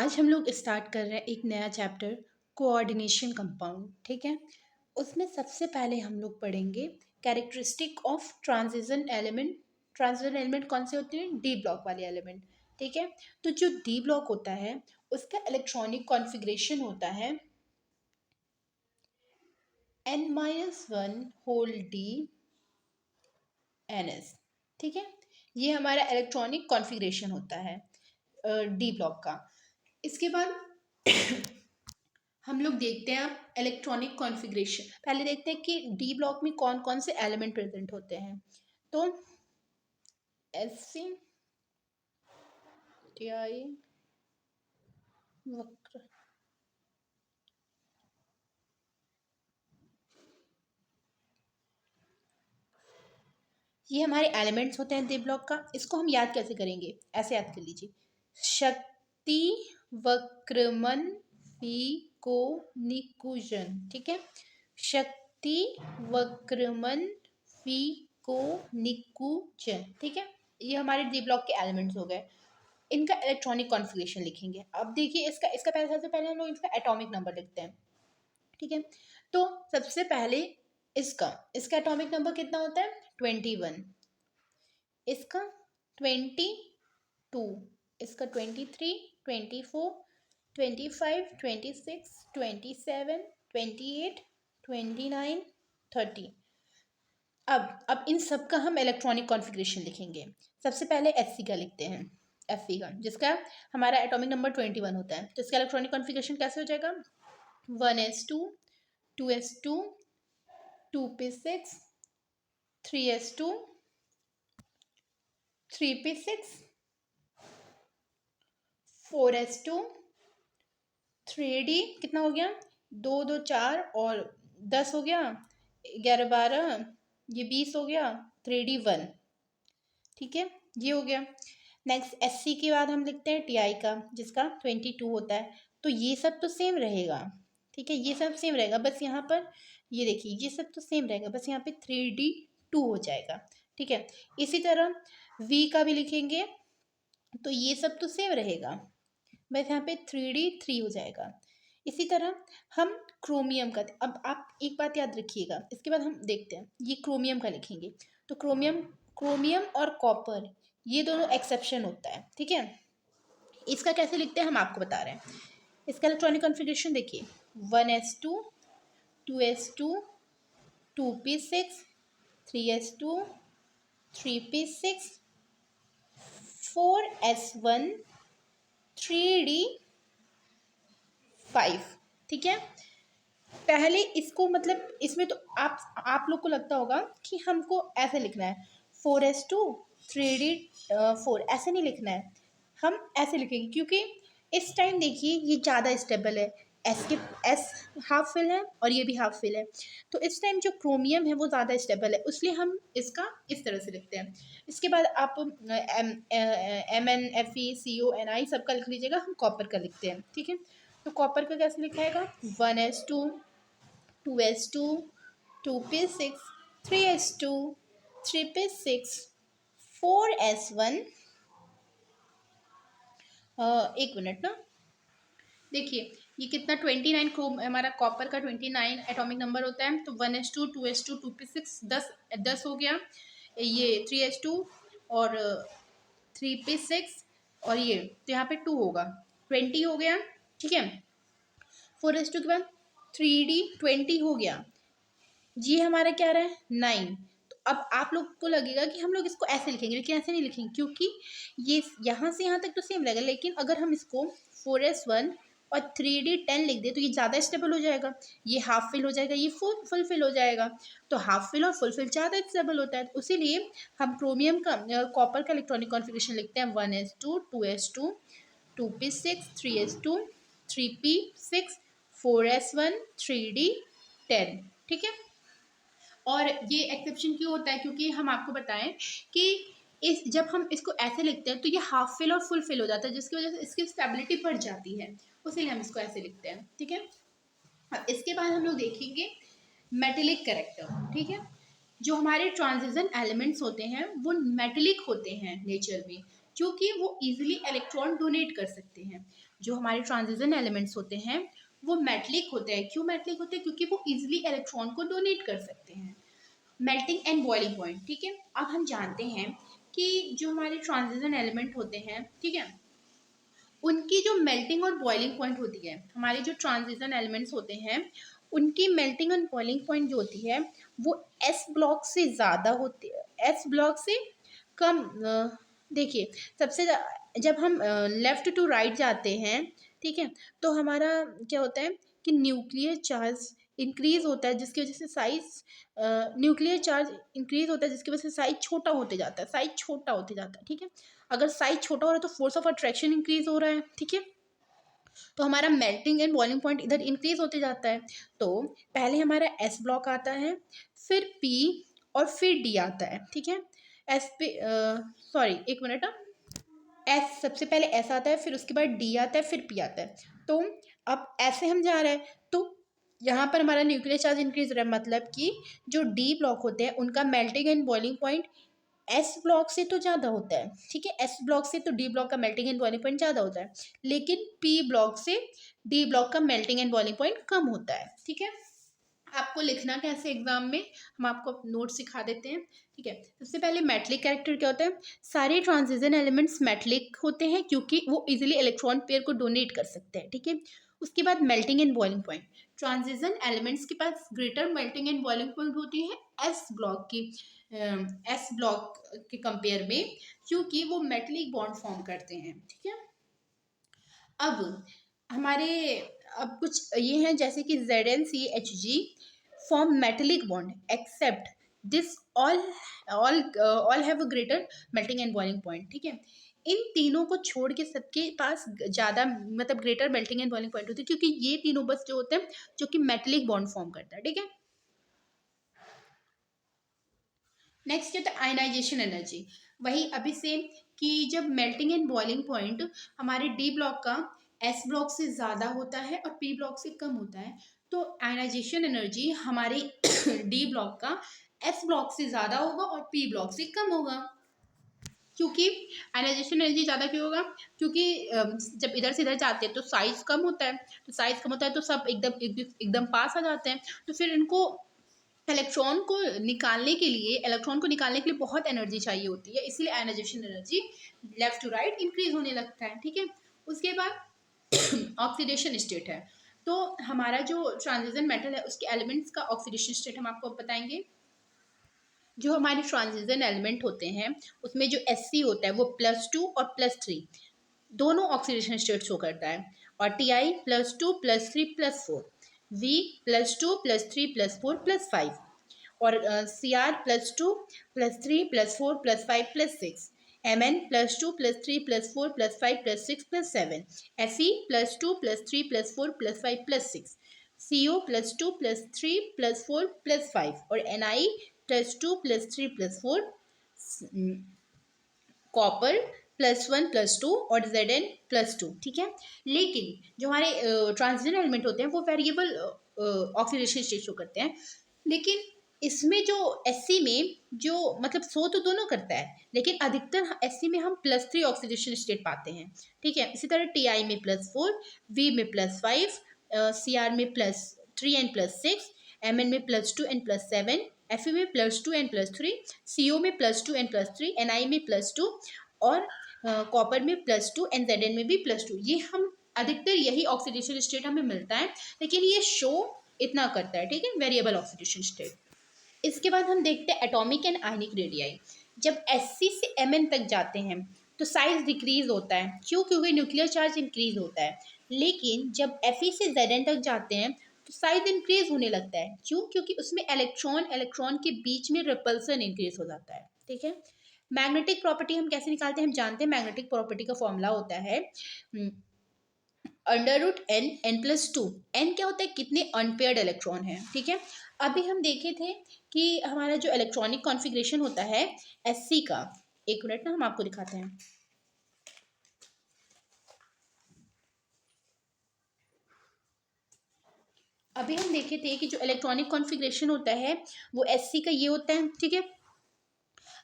आज हम लोग स्टार्ट कर रहे हैं एक नया चैप्टर कोऑर्डिनेशन कंपाउंड। ठीक है, उसमें सबसे पहले हम लोग पढ़ेंगे characteristic of transition element. Transition element कौन से होते हैं? डी ब्लॉक वाले एलिमेंट। ठीक है, तो जो डी ब्लॉक होता है उसका इलेक्ट्रॉनिक कॉन्फ़िगरेशन होता है n-1 होल डी NS। ठीक है, ये हमारा इलेक्ट्रॉनिक कॉन्फ़िगरेशन होता है डी ब्लॉक का। इसके बाद हम लोग देखते हैं इलेक्ट्रॉनिक कॉन्फ़िगरेशन। पहले देखते हैं कि डी ब्लॉक में कौन कौन से एलिमेंट प्रेजेंट होते हैं। तो Sc Ti वक्र, ये हमारे एलिमेंट्स होते हैं डी ब्लॉक का। इसको हम याद कैसे करेंगे? ऐसे याद कर लीजिए, शक्ति वक्रमन फी निकुंजन। ठीक है, शक्ति वक्रमन फी निकुंजन। ठीक है, ये हमारे डी ब्लॉक के एलिमेंट्स हो गए। इनका इलेक्ट्रॉनिक कॉन्फ़िगरेशन लिखेंगे। अब देखिए, इसका इसका पहले सबसे पहले हम लोग इसका एटॉमिक नंबर लिखते हैं। ठीक है, तो सबसे पहले इसका इसका एटॉमिक नंबर कितना होता है? 21। इसका 22, इसका 23, 24, 25, 26, 27, 28, 29, 30। अब इन सब का हम इलेक्ट्रॉनिक कॉन्फ़िगरेशन लिखेंगे। सबसे पहले Hc का लिखते हैं, Fe का, जिसका हमारा एटॉमिक नंबर 21 होता है। तो इसका इलेक्ट्रॉनिक कॉन्फ़िगरेशन कैसे हो जाएगा? 1s2, 2s2, 2p6, 3s2, 3p6, 4s2, 3d कितना हो गया? 2 2 4 और 10 हो गया, 11 12, ये 20 हो गया, 3d 1। ठीक है, ये हो गया। नेक्स्ट Sc के बाद हम लिखते हैं Ti का, जिसका 22 होता है। तो ये सब तो सेम रहेगा। ठीक है, ये सब सेम रहेगा, बस यहाँ पर ये देखिए ये सब तो सेम रहेगा, बस यहाँ पे 3d2 हो जाएगा। ठीक है, इसी तरह V का भी लिखेंगे तो ये सब तो सेम रहेगा, बस यहाँ पे 3d3 हो जाएगा। इसी तरह हम क्रोमियम का, अब आप एक बात याद रखिएगा, इसके बाद हम देखते हैं ये क्रोमियम का लिखेंगे। तो क्रोमियम और कॉपर ये दोनों एक्सेप्शन होता है। ठीक है, इसका कैसे लिखते हैं हम आपको बता रहे हैं। इसका इलेक्ट्रॉनिक कॉन्फ़िगरेशन देखिए, 1s2, 2s2, 2p6, 3s2, 3p6, 4s1, 3d5। ठीक है, पहले इसको मतलब इसमें तो आप लोग को लगता होगा कि हमको ऐसे लिखना है 4s2, 3d4, ऐसे नहीं लिखना है, हम ऐसे लिखेंगे क्योंकि इस टाइम देखिए ये ज़्यादा स्टेबल है। एस हाफ फिल है और ये भी हाफ फिल है, तो इस टाइम जो क्रोमियम है वो ज़्यादा स्टेबल है, इसलिए हम इसका इस तरह से लिखते हैं। इसके बाद आप MnFeCONi सबका लिख लीजिएगा, हम कॉपर का लिखते हैं। ठीक है, तो कॉपर का कैसे लिखाएगा? 1s2, 2s2, 2p6, 3s2, 3p6, 4s1। एक मिनट ना, देखिए ये कितना 29 क्रोम हमारा कॉपर का 29 एटॉमिक नंबर होता है। तो 1s2, 2s2, 2p6, 10 हो गया, ये 3s2 और 3p6 और ये तो यहाँ पे 2 होगा, 20 हो गया। ठीक है, 4s2 के बाद 3d20 हो गया, ये हमारा क्या रहा है? 9। तो अब आप लोग को लगेगा कि हम लोग इसको ऐसे लिखेंगे, लेकिन ऐसे नहीं लिखेंगे क्योंकि ये यहाँ से यहाँ तक तो सेम रहेगा, लेकिन अगर हम इसको 4s1 और 3d10 लिख दे तो ये ज़्यादा स्टेबल हो जाएगा, ये हाफ फिल हो जाएगा, ये फुल फिल हो जाएगा। तो हाफ फिल और फुल फिल ज़्यादा स्टेबल होता है, तो इसीलिए हम क्रोमियम का कॉपर का इलेक्ट्रॉनिक कॉन्फ़िगरेशन लिखते हैं 1s2, 2s2, 2p6, 3s2, 3p6, 4s1, 3d10। ठीक है, और ये एक्सेप्शन क्यों होता है? क्योंकि हम आपको बताएं कि इस जब हम इसको ऐसे लिखते हैं तो ये हाफ फिल और फुल फिल हो जाता है, जिसकी वजह से इसकी स्टेबिलिटी बढ़ जाती है, उसीलिए हम इसको ऐसे लिखते हैं। ठीक है, अब इसके बाद हम लोग देखेंगे मेटेलिक कैरेक्टर। ठीक है, जो हमारे ट्रांजिशन एलिमेंट्स होते हैं वो मेटेलिक होते हैं नेचर में, क्योंकि वो इजीली इलेक्ट्रॉन डोनेट कर सकते हैं। जो हमारे ट्रांजिशन एलिमेंट्स होते हैं वो मेटलिक होते हैं। क्यों मेटलिक होते हैं? क्योंकि वो इजिली इलेक्ट्रॉन को डोनेट कर सकते हैं। मेल्टिंग एंड बॉइलिंग पॉइंट, ठीक है। अब हम जानते हैं कि जो हमारे ट्रांजिशन एलिमेंट होते हैं, ठीक है, उनकी जो मेल्टिंग और बॉइलिंग पॉइंट होती है, हमारे जो ट्रांजिशन एलिमेंट्स होते हैं उनकी मेल्टिंग एंड बॉइलिंग पॉइंट जो होती है वो एस ब्लॉक से ज़्यादा होती है, एस ब्लॉक से कम। देखिए, जब हम लेफ़्ट टू राइट जाते हैं, ठीक है, तो हमारा क्या होता है कि न्यूक्लियर चार्ज इंक्रीज होता है, जिसकी वजह से साइज न्यूक्लियर चार्ज इंक्रीज होता है, जिसकी वजह से साइज छोटा होते जाता है, साइज छोटा होते जाता है, ठीक है। अगर साइज छोटा हो रहा है तो फोर्स ऑफ अट्रैक्शन इंक्रीज हो रहा है, ठीक है। तो हमारा मेल्टिंग एंड बॉइलिंग पॉइंट इधर इंक्रीज होते जाता है। तो पहले हमारा एस ब्लॉक आता है, फिर पी और फिर डी आता है, ठीक है। एस पी सॉरी एक मिनट, एस सबसे पहले एस आता है, फिर उसके बाद डी आता है, फिर पी आता है। तो अब ऐसे हम जा रहे हैं तो यहाँ पर हमारा न्यूक्लियर चार्ज इंक्रीज हो रहा है, मतलब कि जो डी ब्लॉक होते हैं उनका melting and boiling point S block से तो ज़्यादा होता है, ठीक है। एस ब्लॉक से तो डी ब्लॉक का मेल्टिंग एंड बॉइलिंग पॉइंट ज़्यादा होता है, लेकिन पी ब्लॉक से डी ब्लॉक का मेल्टिंग एंड बॉइलिंग पॉइंट कम होता है, ठीक है। आपको लिखना कैसे एग्जाम में, हम आपको नोट सिखा देते हैं, ठीक है। सबसे पहले मेटलिक कैरेक्टर क्या होता है? सारे ट्रांजिशन एलिमेंट्स मेटलिक होते हैं क्योंकि वो इजीली इलेक्ट्रॉन पेयर को डोनेट कर सकते हैं, ठीक है। उसके बाद melting and boiling point, transition elements के पास greater melting and boiling point होती है एस ब्लॉक के कंपेयर में, क्योंकि वो मेटलिक बॉन्ड फॉर्म करते हैं, ठीक है। अब हमारे अब कुछ ये हैं जैसे कि ZnCHg form metallic bond except this all have a greater melting and boiling point, ठीक है। इन तीनों को छोड़ के सबके पास ज़्यादा मतलब greater melting and boiling point होती है, क्योंकि ये तीनों बस जो होते हैं जो कि मेटेलिक बॉन्ड फॉर्म करता है, ठीक है। नेक्स्ट होता है आयनाइजेशन एनर्जी, वही अभी सेम कि जब मेल्टिंग एंड बॉइलिंग पॉइंट हमारे डी ब्लॉक का एस ब्लॉक से ज़्यादा होता है और पी ब्लॉक से कम होता है, तो आयनाइजेशन एनर्जी हमारे डी ब्लॉक का एस ब्लॉक से ज़्यादा होगा और पी ब्लॉक से कम होगा। क्योंकि आयनाइजेशन एनर्जी ज़्यादा क्यों होगा? क्योंकि जब इधर से इधर जाते हैं तो साइज कम होता है, तो साइज कम होता है तो सब एकदम पास आ जाते हैं, तो फिर इनको इलेक्ट्रॉन को निकालने के लिए बहुत एनर्जी चाहिए होती है, इसलिए ionization energy left to right increase होने लगता है, ठीक है। उसके बाद ऑक्सीडेशन स्टेट है, तो हमारा जो ट्रांजिशन मेटल है उसके एलिमेंट्स का ऑक्सीडेशन स्टेट हम आपको बताएंगे। जो हमारे ट्रांजिशन एलिमेंट होते हैं उसमें जो Sc होता है वो +2 और +3 दोनों ऑक्सीडेशन स्टेट शो करता है, और Ti +2 +3 +4, V +2 +3 +4 +5, और Cr +2 +3 +4 +5 +6, Mn +2 +3 +4 +5 +6 +7, Fe +2 +3 +4 +5 +6, CO +2 +3 +4 +5, और Ni +2 +3 +4, कॉपर +1 +2 और Zn +2, ठीक है। लेकिन जो हमारे ट्रांजिशन एलिमेंट होते हैं वो वेरिएबल ऑक्सीडेशन स्टेट शो करते हैं, लेकिन इसमें जो Sc में जो मतलब शो तो दोनों करता है, लेकिन अधिकतर Sc में हम +3 ऑक्सीडेशन स्टेट पाते हैं, ठीक है। इसी तरह Ti में +4, V में +5, Cr में +3 एंड +6, Mn में +2 एंड +7, Fe में +2 एंड +3, CO में +2 एंड +3, Ni में +2, और कॉपर में +2 एंड Zn में भी +2। ये हम अधिकतर यही ऑक्सीडेशन स्टेट हमें मिलता है, लेकिन ये शो इतना करता है, ठीक है, वेरिएबल ऑक्सीडेशन स्टेट। इसके बाद हम देखते हैं एटॉमिक एंड आयनिक रेडियाई। जब Sc से Mn तक जाते हैं तो साइज डिक्रीज होता है, क्यों? क्योंकि न्यूक्लियर चार्ज इंक्रीज होता है। लेकिन जब Fe से Zn तक जाते हैं तो साइज इंक्रीज होने लगता है, क्यों? क्योंकि उसमें इलेक्ट्रॉन के बीच में रिपल्सन इंक्रीज हो जाता है, ठीक है। मैग्नेटिक प्रॉपर्टी हम कैसे निकालते हैं? हम जानते हैं मैग्नेटिक प्रॉपर्टी का फॉर्मूला होता है √n+2। n क्या होता है? कितने अनपेयर्ड इलेक्ट्रॉन हैं, ठीक है। अभी हम देखे थे कि हमारा जो इलेक्ट्रॉनिक कॉन्फ़िगरेशन होता है Sc का, एक मिनट ना हम आपको दिखाते हैं। अभी हम देखे थे कि जो इलेक्ट्रॉनिक कॉन्फ़िगरेशन होता है वो Sc का ये होता है, ठीक है।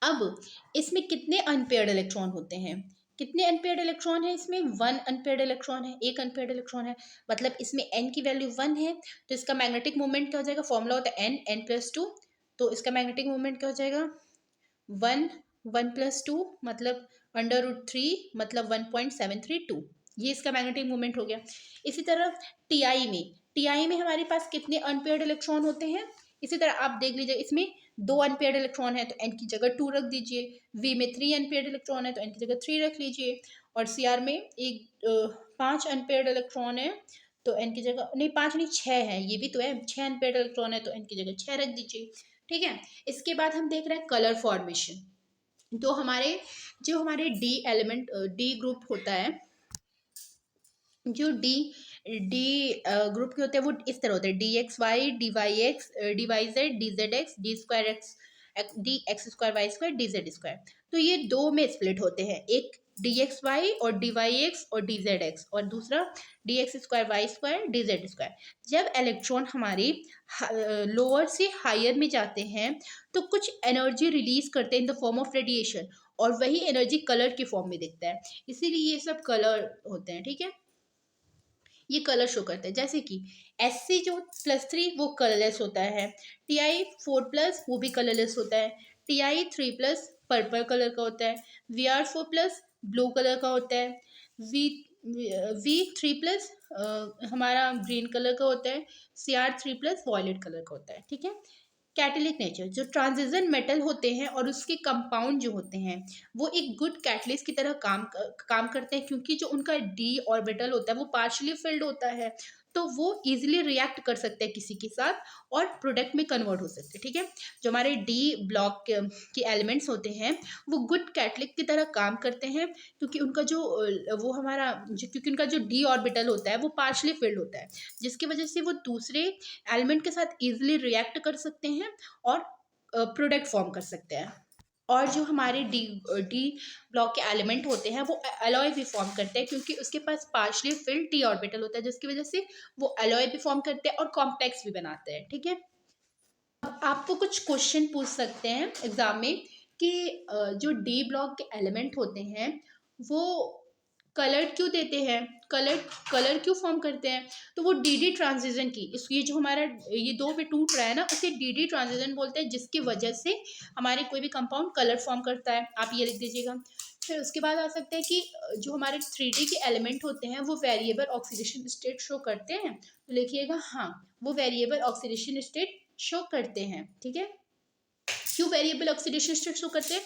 अब इसमें कितने अनपेयर्ड इलेक्ट्रॉन होते हैं? कितने अनपेयर्ड इलेक्ट्रॉन है इसमें? 1 अनपेयर्ड इलेक्ट्रॉन है, एक अनपेयर्ड इलेक्ट्रॉन है, मतलब इसमें n की वैल्यू 1 है, तो इसका मैग्नेटिक मोमेंट क्या हो जाएगा? फॉर्मूला होता है n+2, तो इसका मैग्नेटिक मोमेंट क्या हो जाएगा? 1 मतलब √3 मतलब 1.732, ये इसका मैग्नेटिक मोमेंट हो गया। इसी तरह टीआई में हमारे पास कितने अनपेयर्ड इलेक्ट्रॉन होते हैं? इसी तरह आप देख लीजिए, इसमें 2 अनपेयर्ड इलेक्ट्रॉन है तो n की जगह 2 रख दीजिए, वी में 3 अनपेयर्ड इलेक्ट्रॉन है तो n की जगह 3 रख लीजिए, और सीआर में 5 अनपेयर्ड इलेक्ट्रॉन है तो n की जगह नहीं, 5 नहीं 6 है, ये भी तो है, 6 अनपेयर्ड इलेक्ट्रॉन है तो n की जगह 6 रख दीजिए। ठीक है, इसके बाद हम देख रहे हैं कलर फॉर्मेशन। तो हमारे डी एलिमेंट, डी ग्रुप होता है, जो डी डी ग्रुप के होते हैं वो इस तरह होते हैं: DXY, DYX, DYZ, DZX, D2X2Y2, DZ2। तो ये दो में स्प्लिट होते हैं, एक DXY और DYX और DZX, और दूसरा DX2Y2, DZ2। जब इलेक्ट्रॉन हमारे लोअर से हायर में जाते हैं तो कुछ एनर्जी रिलीज करते हैं in the form of radiation, और वही एनर्जी कलर की फॉर्म में दिखता है, इसीलिए ये सब कलर होते हैं। ठीक है, ये कलर शो करते हैं, जैसे कि SC जो +3 वो कलरलेस होता है, Ti4+ वो भी कलरलेस होता है, Ti3+ पर्पल कलर का होता है, Vr4+ ब्लू कलर का होता है, V3+ हमारा ग्रीन कलर का होता है, Cr3+ वॉयलेट कलर का होता है। ठीक है, कैटलिक नेचर, जो ट्रांजिशन मेटल होते हैं और उसके कंपाउंड जो होते हैं वो एक गुड कैटलिस्ट की तरह काम करते हैं, क्योंकि जो उनका डी ऑर्बिटल होता है वो पार्शियली फिल्ड होता है, तो वो इजीली रिएक्ट कर सकते हैं किसी के साथ और प्रोडक्ट में कन्वर्ट हो सकते हैं। ठीक है, जो हमारे डी ब्लॉक के एलिमेंट्स होते हैं वो गुड कैटलिक की तरह काम करते हैं, क्योंकि उनका जो क्योंकि उनका जो डी ऑर्बिटल होता है वो पार्शियली फिल्ड होता है, जिसकी वजह से वो दूसरे एलिमेंट के साथ इजीली रिएक्ट कर सकते हैं और प्रोडक्ट फॉर्म कर सकते हैं। और जो हमारे डी ब्लॉक के एलिमेंट होते हैं वो अलॉय भी फॉर्म करते हैं, क्योंकि उसके पास पार्शियली फिल्ड डी ऑर्बिटल होता है, जिसकी वजह से वो अलॉय भी फॉर्म करते हैं और कॉम्प्लेक्स भी बनाते हैं। ठीक है, अब आपको कुछ क्वेश्चन पूछ सकते हैं एग्जाम में कि जो डी ब्लॉक के एलिमेंट होते हैं वो कलर क्यों देते हैं, कलर क्यों फॉर्म करते हैं? तो वो डी ट्रांजिशन की ये जो हमारा ये दो में टूट रहा है ना, उसे डी ट्रांजिशन बोलते हैं, जिसकी वजह से हमारे कोई भी कंपाउंड कलर फॉर्म करता है। आप ये लिख दीजिएगा। फिर उसके बाद आ सकते हैं कि जो हमारे 3D के एलिमेंट होते हैं वो वेरिएबल ऑक्सीडेशन स्टेट शो करते हैं, तो लिखिएगा हाँ, वो वेरिएबल ऑक्सीडेशन स्टेट शो करते हैं। ठीक है, क्यों वेरिएबल ऑक्सीडेशन स्टेट शो करते हैं?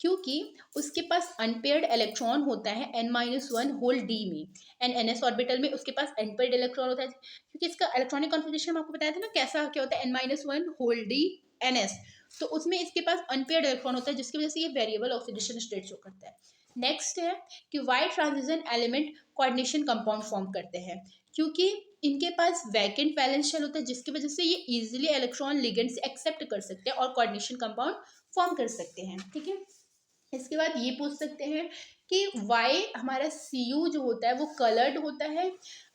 क्योंकि उसके पास अनपेयर्ड इलेक्ट्रॉन होता है n-1 होल डी में, ns ऑर्बिटल में उसके पास अनपेयर्ड इलेक्ट्रॉन होता है, क्योंकि इसका इलेक्ट्रॉनिक कॉन्फ़िगरेशन आपको बताया था ना कैसा क्या होता है, n-1 होल डी ns, तो उसमें इसके पास अनपेयर्ड इलेक्ट्रॉन होता है, जिसकी वजह से ये वेरिएबल ऑक्सीडेशन स्टेट शो करता है। नेक्स्ट है कि why transition element coordination compound form करते हैं, क्योंकि इनके पास वैकेंट वैलेंस शेल होता है, जिसकी वजह से ये इजीली इलेक्ट्रॉन लिगेंड से एक्सेप्ट कर सकते हैं और कोऑर्डिनेशन कंपाउंड फॉर्म कर सकते हैं। ठीक है, इसके बाद ये पूछ सकते हैं कि वाई हमारा Cu जो होता है वो कलर्ड होता है,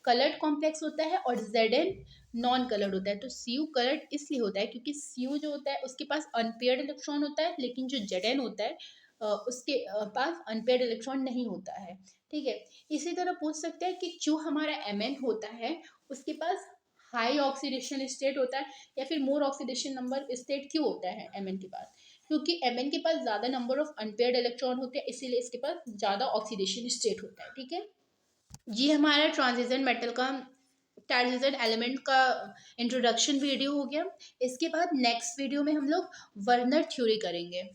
कलर्ड कॉम्प्लेक्स होता है, और Zn नॉन कलर्ड होता है। तो Cu कलर्ड इसलिए होता है क्योंकि Cu जो होता है उसके पास अनपेयर्ड इलेक्ट्रॉन होता है, लेकिन जो Zn होता है उसके पास अनपेयर्ड इलेक्ट्रॉन नहीं होता है। ठीक है, इसी तरह पूछ सकते हैं कि जो हमारा Mn होता है उसके पास हाई ऑक्सीडेशन स्टेट होता है या फिर मोर ऑक्सीडेशन नंबर स्टेट क्यों होता है Mn के पास? क्योंकि Mn के पास ज़्यादा नंबर ऑफ अनपेयर्ड इलेक्ट्रॉन होते हैं, इसीलिए इसके पास ज़्यादा ऑक्सीडेशन स्टेट होता है। ठीक है, ये हमारा ट्रांजिशन एलिमेंट का इंट्रोडक्शन वीडियो हो गया। इसके बाद नेक्स्ट वीडियो में हम लोग वर्नर थ्योरी करेंगे।